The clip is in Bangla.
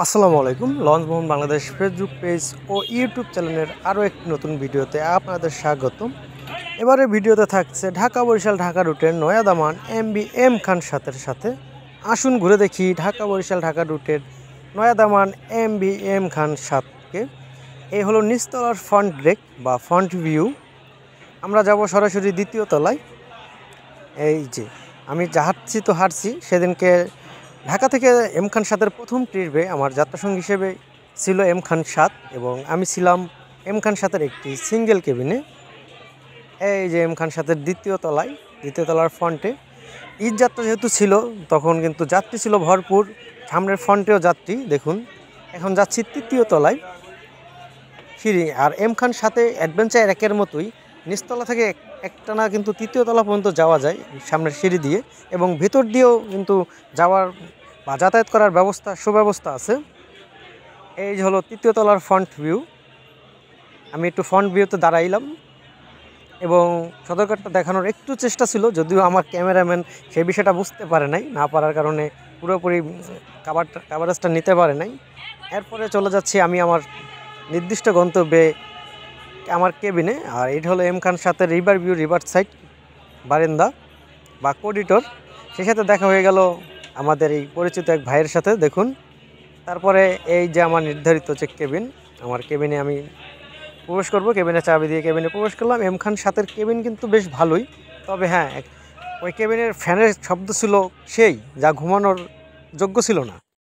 আসসালামু আলাইকুম। লঞ্চ ভ্রমণ বাংলাদেশ ফেসবুক পেজ ও ইউটিউব চ্যানেলের আরও একটি নতুন ভিডিওতে আপনাদের স্বাগতম। এবারে ভিডিওতে থাকছে ঢাকা বরিশাল ঢাকা রুটের নয়া দামান এমবি এম খান সাথের সাথে। আসুন ঘুরে দেখি ঢাকা বরিশাল ঢাকা রুটের নয়া দামান এমবি এম খান সাতকে। এই হলো নিচতলার ফ্রন্ট ডেক বা ফ্রন্ট ভিউ। আমরা যাব সরাসরি দ্বিতীয় তলায়। এই যে আমি হাঁটছি সেদিনকে ঢাকা থেকে এম খান সাতের প্রথম ট্রিপে আমার যাত্রাসঙ্গী হিসেবে ছিল এম খান সাত এবং আমি ছিলাম এম খান সাতের একটি সিঙ্গেল কেবিনে। এই যে এম খান সাতের দ্বিতীয় তলার ফ্রন্টে ঈদ যাত্রা যেহেতু ছিল তখন কিন্তু যাত্রী ছিল ভরপুর, সামনের ফ্রন্টেও যাত্রী দেখুন। এখন যাচ্ছি তৃতীয় তলায় সিঁড়ি, আর এম খান সাথে অ্যাডভেঞ্চার একের মতোই নিচতলা থেকে একটানা কিন্তু তৃতীয় তলা পর্যন্ত যাওয়া যায় সামনের সিঁড়ি দিয়ে, এবং ভিতর দিয়েও কিন্তু যাওয়ার বা যাতায়াত করার সুব্যবস্থা আছে। এই যে হলো তৃতীয় তলার ফ্রন্ট ভিউ। আমি একটু ফ্রন্ট ভিউতে দাঁড়াইলাম এবং সদরঘাটটা দেখানোর একটু চেষ্টা ছিল, যদিও আমার ক্যামেরাম্যান সেই বিষয়টা বুঝতে পারে নাই, না পারার কারণে পুরোপুরি কাভারেজটা নিতে পারে নাই। এরপরে চলে যাচ্ছি আমি আমার নির্দিষ্ট গন্তব্যে, আমার কেবিনে। আর এটা হলো এম খান সাথের রিভার সাইড বারান্দা বা করিডোর। সেই সাথে দেখা হয়ে গেল আমাদের এই পরিচিত এক ভাইয়ের সাথে দেখুন। তারপরে এই যে আমার নির্ধারিত যে কেবিন, আমার কেবিনে আমি প্রবেশ করব, কেবিনে চাবি দিয়ে কেবিনে প্রবেশ করলাম। এম খান সাতের কেবিন কিন্তু বেশ ভালোই, তবে হ্যাঁ ওই কেবিনের ফ্যানের শব্দ ছিল সেই, যা ঘুমানোর যোগ্য ছিল না।